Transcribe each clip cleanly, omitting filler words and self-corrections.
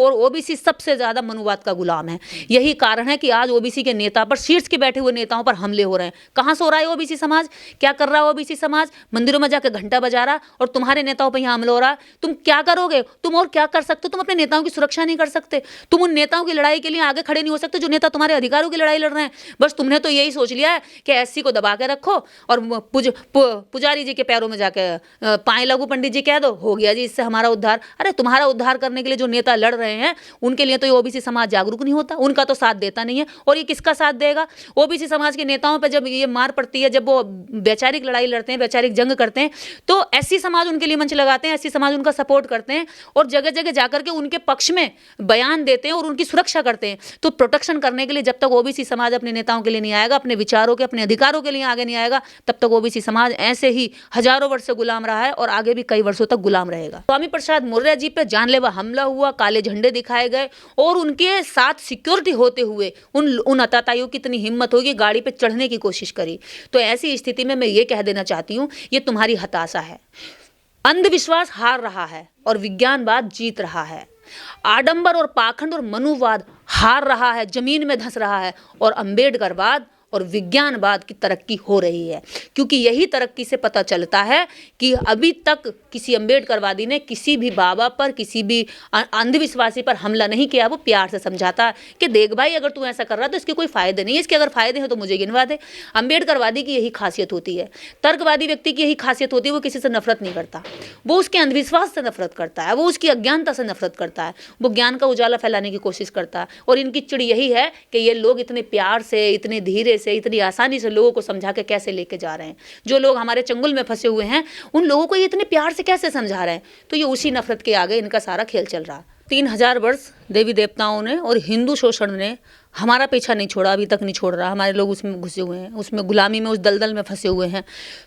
और ओबीसी सबसे ज्यादा मनुवाद का गुलाम है। यही कारण है कि आज ओबीसी के नेता पर, शीर्ष के बैठे हुए नेताओं पर हमले हो रहे हैं। कहां सो रहा है ओबीसी समाज? क्या कर रहा है ओबीसी समाज? मंदिरों में जाकर घंटा बजा रहा, और तुम्हारे नेताओं पर यहां हमला हो रहा। तुम क्या करोगे? तुम और क्या कर सकते हो? तुम अपने नेताओं की सुरक्षा नहीं कर सकते। तुम उन नेताओं की लड़ाई के लिए आगे खड़े नहीं हो सकते जो नेता तुम्हारे अधिकारों की लड़ाई लड़ रहे हैं। बस तुमने तो यही सोच लिया है कि एससी को दबा के रखो और पुजारी जी के पैरों में जाके पाए लगू, पंडित जी कह दो, हो गया जी इससे हमारा उद्धार। अरे तुम्हारा उद्धार करने के लिए जो नेता लड़ रहे हैं उनके लिए तो ये ओबीसी समाज जागरूक नहीं होता, उनका तो साथ देता नहीं है। और ये किसका साथ देगा? ओबीसी समाज के नेताओं पर जब ये मार पड़ती है, जब वो वैचारिक लड़ाई लड़ते हैं, वैचारिक जंग करते हैं, तो एससी समाज उनके लिए मंच लगाते हैं, एससी समाज उनका सपोर्ट करते हैं और जगह जगह जाकर के उनके पक्ष में बयान देते हैं और उनकी सुरक्षा करते हैं। तो प्रोटेक्शन करने के लिए जब तक ओबीसी समाज अपने नेताओं के लिए नहीं आएगा, अपने विचारों के, अपने अधिकारों के लिए आगे नहीं आएगा, तब तक ओबीसी समाज ऐसे ही हजारों वर्ष से गुलाम रहा है और आगे भी कई वर्षों तक गुलाम रहेगा। स्वामी प्रसाद मौर्य जी पे जानलेवा हमला हुआ, काले झंडे दिखाए गए और उनके साथ सिक्योरिटी होते हुए उन अताताइयों की इतनी हिम्मत होगी, गाड़ी पे चढ़ने की कोशिश करी। तो ऐसी स्थिति में मैं ये कह देना चाहती हूँ, ये तुम्हारी हताशा है। अंधविश्वास हार रहा है और विज्ञानवाद जीत रहा है। आडंबर और पाखंड और मनुवाद हार रहा है, जमीन में धंस रहा है, और अंबेडकरवाद और विज्ञानवाद की तरक्की हो रही है। क्योंकि यही तरक्की से पता चलता है कि अभी तक किसी अंबेडकरवादी ने किसी भी बाबा पर, किसी भी अंधविश्वासी पर हमला नहीं किया। वो प्यार से समझाता है कि देख भाई, अगर तू ऐसा कर रहा है तो इसके कोई फायदे नहीं है, इसके अगर फायदे हैं तो मुझे गिनवा दे। अंबेडकरवादी की यही खासियत होती है, तर्कवादी व्यक्ति की यही खासियत होती है, वो किसी से नफरत नहीं करता, वो उसके अंधविश्वास से नफरत करता है, वो उसकी अज्ञानता से नफरत करता है, वो ज्ञान का उजाला फैलाने की कोशिश करता है। और इनकी चिड़ यही है कि ये लोग इतने प्यार से, इतने धीरे से, इतनी आसानी से लोगों को समझा के कैसे लेके जा रहे हैं। जो लोग हमारे चंगुल में फंसे हुए हैं उन लोगों को ये इतने प्यार से कैसे समझा रहे हैं। तो ये उसी नफरत के आगे इनका सारा खेल चल रहा है। 3000 वर्ष देवी देवताओं ने और हिंदू शोषण ने हमारा पीछा नहीं छोड़ा, अभी तक नहीं छोड़ रहा। हमारे लोग उसमें घुसे हुए हैं, उसमें गुलामी में, उस दलदल में फंसे हुए हैं।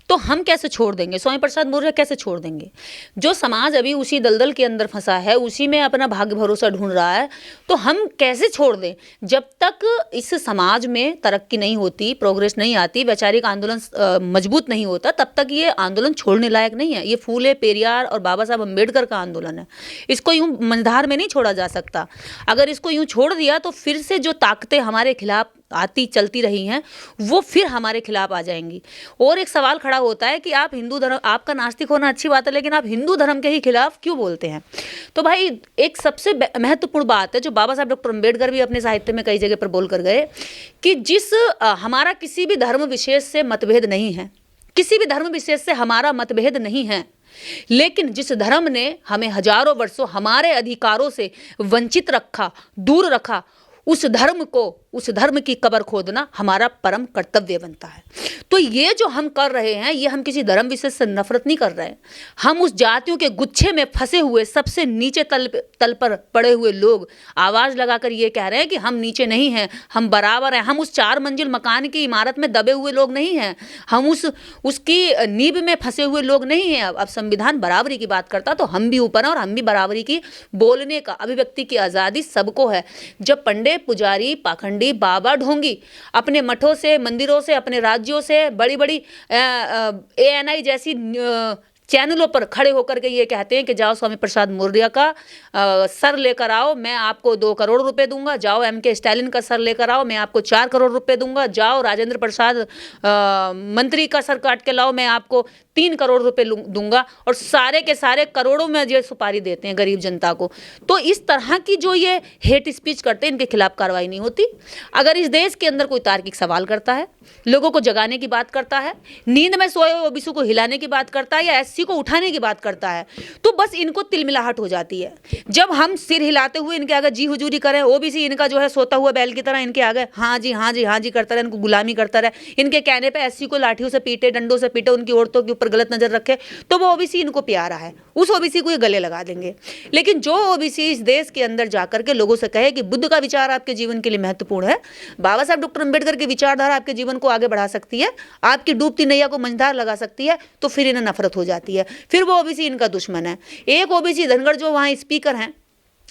तो हम कैसे छोड़ देंगे? स्वामी प्रसाद मौर्य कैसे छोड़ देंगे? जो समाज अभी उसी दलदल के अंदर फंसा है, उसी में अपना भाग्य भरोसा ढूंढ रहा है, तो हम कैसे छोड़ दें? जब तक इस समाज में तरक्की नहीं होती, प्रोग्रेस नहीं आती, वैचारिक आंदोलन मजबूत नहीं होता, तब तक ये आंदोलन छोड़ने लायक नहीं है। ये फूले, पेरियार और बाबा साहब अम्बेडकर का आंदोलन है। इसको यूं मंझधार में नहीं छोड़ा जा सकता। अगर इसको यूं छोड़ दिया तो फिर से जो ताकतें हमारे खिलाफ आती चलती रही हैं वो फिर हमारे खिलाफ आ जाएंगी। और एक सवाल खड़ा होता है कि आप हिंदू धर्म, आपका नास्तिक होना अच्छी बात है, लेकिन आप हिंदू धर्म के ही खिलाफ क्यों बोलते हैं? तो भाई एक सबसे महत्वपूर्ण बात है जो बाबा साहब डॉक्टर अम्बेडकर भी अपने साहित्य में कई जगह पर बोल कर गए कि हमारा किसी भी धर्म विशेष से मतभेद नहीं है, किसी भी धर्म विशेष से हमारा मतभेद नहीं है, लेकिन जिस धर्म ने हमें हजारों वर्षों हमारे अधिकारों से वंचित रखा, दूर रखा, उस धर्म की कब्र खोदना हमारा परम कर्तव्य बनता है। तो ये जो हम कर रहे हैं, ये हम किसी धर्म विशेष से नफरत नहीं कर रहे हैं। हम उस जातियों के गुच्छे में फंसे हुए सबसे नीचे तल पर पड़े हुए लोग आवाज लगाकर ये कह रहे हैं कि हम नीचे नहीं हैं, हम बराबर हैं। हम उस 4 मंजिल मकान की इमारत में दबे हुए लोग नहीं हैं, हम उसकी नींव में फंसे हुए लोग नहीं हैं। अब संविधान बराबरी की बात करता तो हम भी ऊपर हैं और हम भी बराबरी की, बोलने का, अभिव्यक्ति की आज़ादी सबको है। जब पंडित, पुजारी, पाखंडी, बाबा, ढोंगी अपने मठों से, मंदिरों से, अपने राज्यों से, बड़ी बड़ी ANI जैसी चैनलों पर खड़े होकर के ये कहते हैं कि जाओ स्वामी प्रसाद मौर्य का सर लेकर आओ, मैं आपको 2 करोड़ रुपए दूंगा, जाओ MK स्टालिन का सर लेकर आओ, मैं आपको 4 करोड़ रुपए दूंगा, जाओ राजेंद्र प्रसाद मंत्री का सर काट के लाओ, मैं आपको 3 करोड़ रुपए दूंगा, और सारे के सारे करोड़ों में ये सुपारी देते हैं गरीब जनता को। तो इस तरह की जो ये हेट स्पीच करते हैं, इनके खिलाफ कार्रवाई नहीं होती। अगर इस देश के अंदर कोई तार्किक सवाल करता है, लोगों को जगाने की बात करता है, नींद में सोए हुए ओबीसी को हिलाने की बात करता है, या SC को उठाने की बात करता है, तो बस इनको तिलमिलाहट हो जाती है। जब हम सिर हिलाते हुए इनके आगे जी हुजूरी करें, ओबीसी इनका जो है सोता हुआ बैल की तरह इनके आगे हाँ जी हाँ जी हाँ जी करता रहे, इनको गुलामी करता रहे, इनके कहने पे SC को लाठियों से पीटे, डंडों से पीटे, उनकी औरतों के ऊपर गलत नजर रखे, तो वो ओबीसी इनको प्यारा है, उस ओबीसी को ये गले लगा देंगे। लेकिन जो ओबीसी इस देश के अंदर जाकर के लोगों से कहे कि बुद्ध का विचार आपके जीवन के लिए महत्वपूर्ण है, बाबा साहब डॉक्टर अम्बेडकर की विचारधारा आपके जीवन को आगे बढ़ा सकती है, आपकी डूबती नैया को मंझधार लगा सकती है, तो फिर इन्हें नफरत हो जाती है, फिर वो ओबीसी इनका दुश्मन है। एक ओबीसी धनगर जो वहाँ स्पीकर हैं,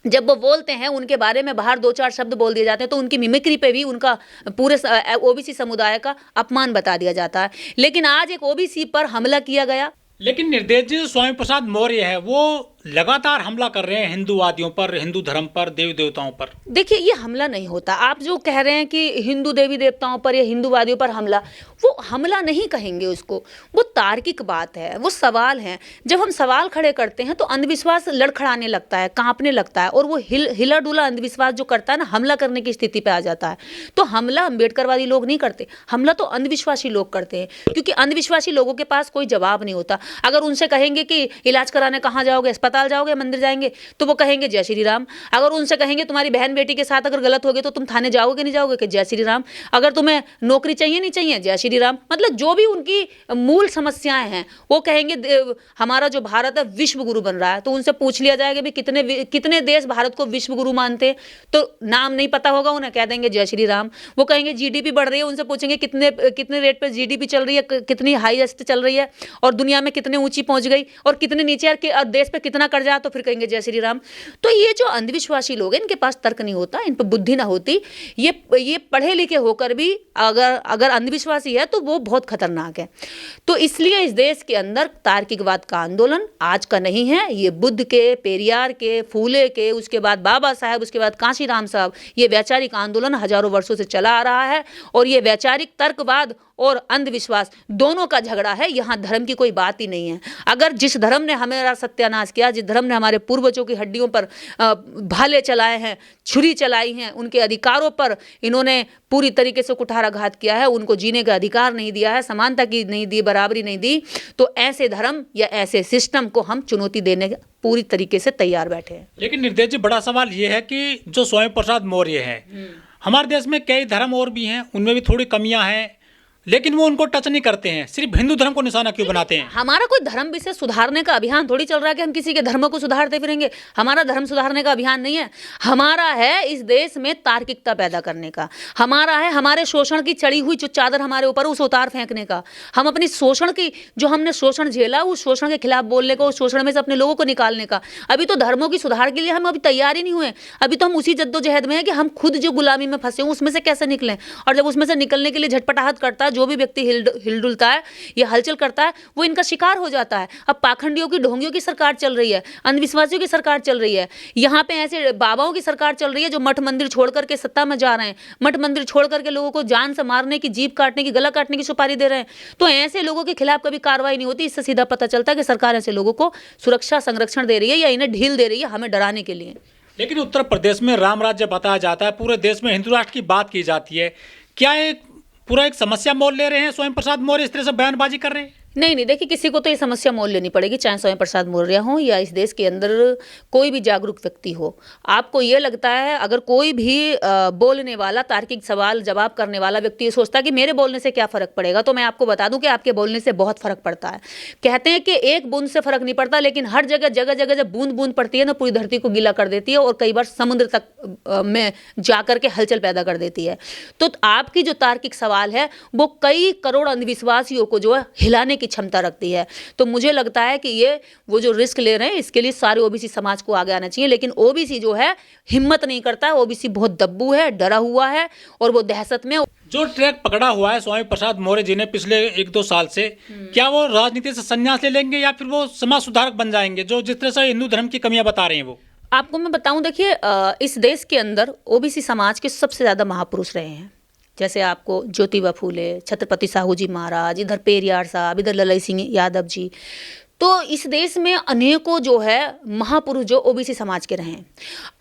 जब वो बोलते हैं उनके बारे में बाहर 2-4 शब्द बोल दिए जाते हैं तो उनकी मिमिक्री पे भी उनका पूरे ओबीसी समुदाय का अपमान बता दिया जाता है। लेकिन आज एक ओबीसी पर हमला किया गया। लेकिन निर्देश जी स्वामी प्रसाद मौर्य है वो लगातार हमला कर रहे हैं हिंदूवादियों पर, हिंदू धर्म पर, देवी देवताओं पर। देखिए, ये हमला नहीं होता। आप जो कह रहे हैं कि हिंदू देवी देवताओं पर या हिंदूवादियों पर हमला, वो हमला नहीं कहेंगे उसको, वो तार्किक बात है, वो सवाल है। जब हम सवाल खड़े करते हैं तो अंधविश्वास लड़खड़ाने लगता है, कांपने लगता है, और वो हिला डुला अंधविश्वास जो करता है ना, हमला करने की स्थिति पे आ जाता है। तो हमला अम्बेडकरवादी लोग नहीं करते, हमला तो अंधविश्वासी लोग करते हैं, क्योंकि अंधविश्वासी लोगों के पास कोई जवाब नहीं होता। अगर उनसे कहेंगे कि इलाज कराने कहाँ जाओगे, अस्पताल जाओगे, मंदिर जाएंगे, तो वो कहेंगे जय श्री राम। अगर उनसे कहेंगे तुम्हारी बहन बेटी के साथ अगर गलत हो गए तो तुम थाने जाओगे नहीं जाओगे, कि जय श्री राम। अगर तुम्हें नौकरी चाहिए नहीं चाहिए, जय श्री राम। मतलब जो भी उनकी मूल समस्याएं हैं वो कहेंगे हमारा जो भारत है विश्व गुरु बन रहा है। तो उनसे पूछ लिया जाएगा भी कितने देश भारत को विश्व गुरु मानते हैं, तो नाम नहीं पता होगा उन्हें, कह देंगे जय श्री राम। वो कहेंगे जीडीपी बढ़ रही है, उनसे पूछेंगे कितने रेट पर जीडीपी चल रही है, कितनी हाईएस्ट चल रही है, और दुनिया में कितने ऊंची पहुंच गई, और कितने नीचे, और देश पे कितना कर्जा, तो फिर कहेंगे जय श्री राम। तो ये जो अंधविश्वासी लोग हैं, इनके पास तर्क नहीं होता, इन पर बुद्धि ना होती। ये पढ़े लिखे होकर भी अगर अंधविश्वासी है तो वो बहुत खतरनाक है। तो इसलिए इस देश के अंदर तार्किकवाद का आंदोलन आज का नहीं है, ये बुद्ध के, पेरियार के, फूले के, उसके बाद बाबा साहब, उसके बाद कांशीराम साहब, ये वैचारिक आंदोलन हजारों वर्षों से चला आ रहा है। और ये वैचारिक तर्कवाद और अंधविश्वास दोनों का झगड़ा है, यहाँ धर्म की कोई बात ही नहीं है। अगर जिस धर्म ने हमारा सत्यानाश किया, जिस धर्म ने हमारे पूर्वजों की हड्डियों पर भाले चलाए हैं, छुरी चलाई हैं, उनके अधिकारों पर इन्होंने पूरी तरीके से कुठाराघात किया है, उनको जीने का अधिकार नहीं दिया है, समानता की नहीं दी, बराबरी नहीं दी, तो ऐसे धर्म या ऐसे सिस्टम को हम चुनौती देने पूरी तरीके से तैयार बैठे हैं। लेकिन निर्देश जी, बड़ा सवाल ये है कि जो स्वामी प्रसाद मौर्य हैं, हमारे देश में कई धर्म और भी हैं, उनमें भी थोड़ी कमियां हैं, लेकिन वो उनको टच नहीं करते हैं, सिर्फ हिंदू धर्म को निशाना क्यों बनाते हैं? हमारा कोई धर्म विशेष सुधारने का अभियान थोड़ी चल रहा है कि हम किसी के धर्म को सुधारते फिरेंगे। हमारा धर्म सुधारने का अभियान नहीं है, हमारा है इस देश में तार्किकता पैदा करने का। हमारा है हमारे शोषण की चढ़ी हुई जो चादर हमारे ऊपर, उस उतार फेंकने का। हम अपनी शोषण की, जो हमने शोषण झेला, उस शोषण के खिलाफ बोलने का, उस शोषण में से अपने लोगों को निकालने का। अभी तो धर्मों की सुधार के लिए हम अभी तैयार ही नहीं हुए। अभी तो हम उसी जद्दोजहद में है कि हम खुद जो गुलामी में फंसे उसमें से कैसे निकलें। और जब उसमें से निकलने के लिए झटपटाहट करता है जो भी व्यक्ति, हिलडुलता है या हलचल करता है, वो इनका शिकार हो जाता है। अब पाखंडियों की, ढोंगियों की सरकार चल रही है, अंधविश्वासियों की सरकार चल रही है, यहाँ पे ऐसे बाबाओं की सरकार चल रही है जो मठ मंदिर छोड़ करके सत्ता में जा रहे हैं, मठ मंदिर छोड़ करके लोगों को जान से मारने की, जीभ काटने की, गला काटने की सुपारी दे रहे हैं। तो ऐसे लोगों के खिलाफ कभी कार्रवाई नहीं होती। इससे सीधा पता चलता है कि सरकार ऐसे लोगों को सुरक्षा, संरक्षण दे रही है या इन्हें ढील दे रही है हमें डराने के लिए। लेकिन उत्तर प्रदेश में राम राज्य बताया जाता है, पूरे देश में हिंदू राष्ट्र की बात की जाती है, क्या एक पूरा एक समस्या मोल ले रहे हैं स्वयं प्रसाद मौर्य, इस तरह से बयानबाजी कर रहे हैं? नहीं, देखिए, किसी को तो ये समस्या मोल लेनी पड़ेगी, चाहे स्वयं प्रसाद मौर्य हो या इस देश के अंदर कोई भी जागरूक व्यक्ति हो। आपको ये लगता है, अगर कोई भी बोलने वाला, तार्किक सवाल जवाब करने वाला व्यक्ति ये सोचता है कि मेरे बोलने से क्या फ़र्क पड़ेगा, तो मैं आपको बता दूं कि आपके बोलने से बहुत फ़र्क पड़ता है। कहते हैं कि एक बूंद से फ़र्क नहीं पड़ता, लेकिन हर जगह जगह जगह जब बूंद बूंद पड़ती है ना, पूरी धरती को गीला कर देती है और कई बार समुद्र तक में जा करके हलचल पैदा कर देती है। तो आपकी जो तार्किक सवाल है वो कई करोड़ अंधविश्वासियों को जो है हिलाने की क्षमता रखती है। तो मुझे लगता है कि ये वो जो रिस्क ले रहे हैं, इसके लिए सारे ओबीसी समाज को आगे आना चाहिए। लेकिन ओबीसी जो है हिम्मत नहीं करता है, ओबीसी बहुत दब्बू है, डरा हुआ है और वो दहशत में। जो ट्रैक पकड़ा हुआ है स्वामी प्रसाद मौर्य जी ने पिछले 1-2 साल से, क्या वो राजनीति से संन्यास ले लेंगे या फिर वो समाज सुधारक बन जाएंगे, जो जिस तरह से हिंदू धर्म की कमियां बता रहे हैं? वो आपको मैं बताऊं, देखिए, इस देश के अंदर ओबीसी समाज के सबसे ज़्यादा महापुरुष रहे हैं। जैसे आपको ज्योतिबा फूले, छत्रपति साहू जी महाराज, इधर पेरियार साहब, इधर ललई सिंह यादव जी। तो इस देश में अनेकों जो है महापुरुष जो ओबीसी समाज के रहे हैं।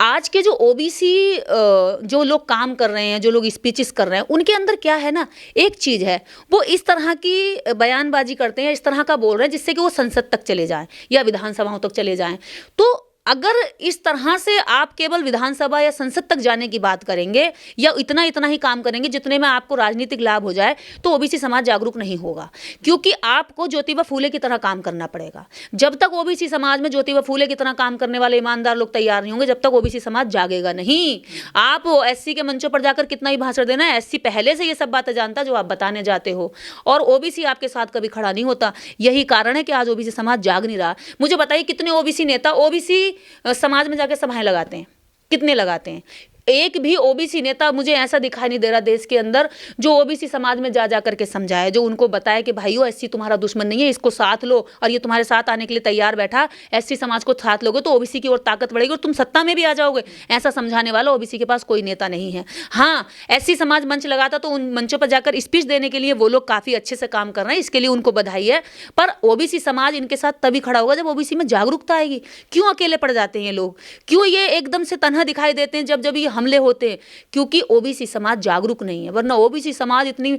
आज के जो ओबीसी जो लोग काम कर रहे हैं, जो लोग स्पीचेस कर रहे हैं, उनके अंदर क्या है ना, एक चीज़ है, वो इस तरह की बयानबाजी करते हैं, इस तरह का बोल रहे हैं जिससे कि वो संसद तक चले जाएं या विधानसभाओं तक चले जाएं। तो अगर इस तरह से आप केवल विधानसभा या संसद तक जाने की बात करेंगे या इतना इतना ही काम करेंगे जितने में आपको राजनीतिक लाभ हो जाए, तो ओबीसी समाज जागरूक नहीं होगा। क्योंकि आपको ज्योतिबा फूले की तरह काम करना पड़ेगा। जब तक ओबीसी समाज में ज्योतिबा फूले की तरह काम करने वाले ईमानदार लोग तैयार नहीं होंगे, जब तक ओबीसी समाज जागेगा नहीं। आप एससी के मंचों पर जाकर कितना ही भाषण देना है, एससी पहले से ये सब बातें जानता जो आप बताने जाते हो, और ओबीसी आपके साथ कभी खड़ा नहीं होता। यही कारण है कि आज ओबीसी समाज जाग नहीं रहा। मुझे बताइए, कितने ओबीसी नेता ओबीसी समाज में जाके सभाएं लगाते हैं, कितने लगाते हैं? एक भी ओबीसी नेता मुझे ऐसा दिखाई नहीं दे रहा देश के अंदर जो ओबीसी समाज में जा करके समझाए, जो उनको बताए कि भाइयों एससी तुम्हारा दुश्मन नहीं है, इसको साथ लो और ये तुम्हारे साथ आने के लिए तैयार बैठा, एससी समाज को साथ लोगे तो ओबीसी की और ताकत बढ़ेगी और तुम सत्ता में भी आ जाओगे। ऐसा समझाने वाला ओबीसी के पास कोई नेता नहीं है। हाँ, एससी समाज मंच लगाता तो उन मंचों पर जाकर स्पीच देने के लिए वो लोग काफी अच्छे से काम कर रहे हैं, इसके लिए उनको बधाई है। पर ओबीसी समाज इनके साथ तभी खड़ा होगा जब ओबीसी में जागरूकता आएगी। क्यों अकेले पड़ जाते हैं ये लोग, क्यों ये एकदम से तन्हा दिखाई देते हैं जब ये हमले होते हैं? क्योंकि ओबीसी समाज जागरूक नहीं है। वरना ओबीसी समाज इतनी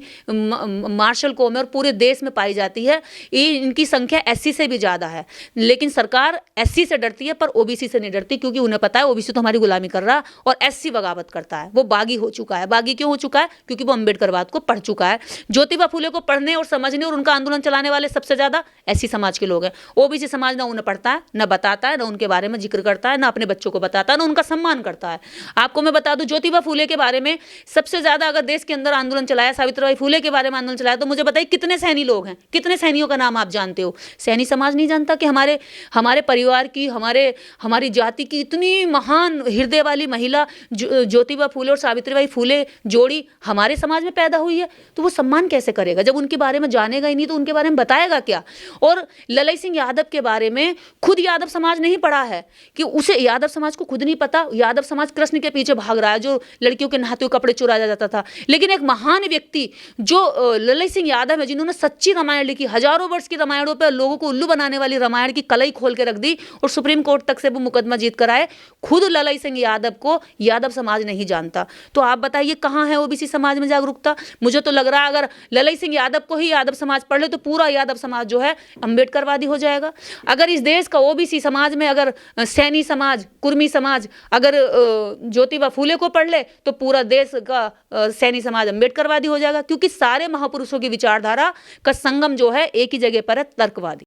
मार्शल कौम है और पूरे देश में पाई जाती है, इनकी संख्या एससी से भी ज्यादा है, लेकिन सरकार एससी से डरती है पर ओबीसी से नहीं डरती, क्योंकि उन्हें पता है ओबीसी तो हमारी गुलामी कर रहा और एससी बगावत करता है। वो बागी हो चुका है। बागी क्यों हो चुका है? क्योंकि वो अम्बेडकरवाद को पढ़ चुका है। ज्योतिबा फुले को पढ़ने और समझने और उनका आंदोलन चलाने वाले सबसे ज्यादा एससी समाज के लोग हैं। ओबीसी समाज ना उन्हें पढ़ता है, ना बताता है, ना उनके बारे में जिक्र करता है, ना अपने बच्चों को बताता है, ना उनका सम्मान करता है। आपको मैं बता दूं, ज्योतिबा फुले के बारे में सबसे ज्यादा अगर देश के अंदर आंदोलन चलाया, सावित्रीबाई फुले के बारे में आंदोलन चलाया, तो मुझे बताइए कितने सैनी लोग हैं, कितने सैनियों का नाम आप जानते हो? सैनी समाज नहीं जानता कि हमारे परिवार की, हमारी जाति की इतनी महान हृदय वाली महिला ज्योतिबा फुले और सावित्रीबाई फुले जोड़ी हमारे समाज में पैदा हुई है। तो वो सम्मान कैसे करेगा जब उनके बारे में जानेगा ही नहीं, तो उनके बारे में बताएगा क्या? और ललई सिंह यादव के बारे में खुद यादव समाज नहीं पढ़ा है, कि उसे यादव समाज को खुद नहीं पता। यादव समाज कृष्ण के पीछे भाग रहा है, जो लड़कियों के नहाते हुए कपड़े चुराया जाता था। लेकिन एक महान व्यक्ति जो ललई सिंह यादव है, जिन्होंने सच्ची रामायण लिखी, हजारों वर्ष की रामायणों पर लोगों को उल्लू बनाने वाली रामायण की कलई खोल के रख दी और सुप्रीम कोर्ट तक से वो मुकदमा जीत कर आए, खुद ललई सिंह यादव को यादव समाज नहीं जानता। तो आप बताइए कहां है ओबीसी समाज में जागरूकता? मुझे तो लग रहा है अगर ललई सिंह यादव को ही यादव समाज पढ़ ले तो पूरा यादव समाज जो है अम्बेडकरवादी हो जाएगा। अगर इस देश का ओबीसी समाज में अगर सैनी समाज, कुर्मी समाज अगर ज्योतिबा फुले को पढ़ ले तो पूरा देश का सैनी समाज अम्बेडकरवादी हो जाएगा, क्योंकि सारे महापुरुषों की विचारधारा का संगम जो है एक ही जगह पर है, तर्कवादी।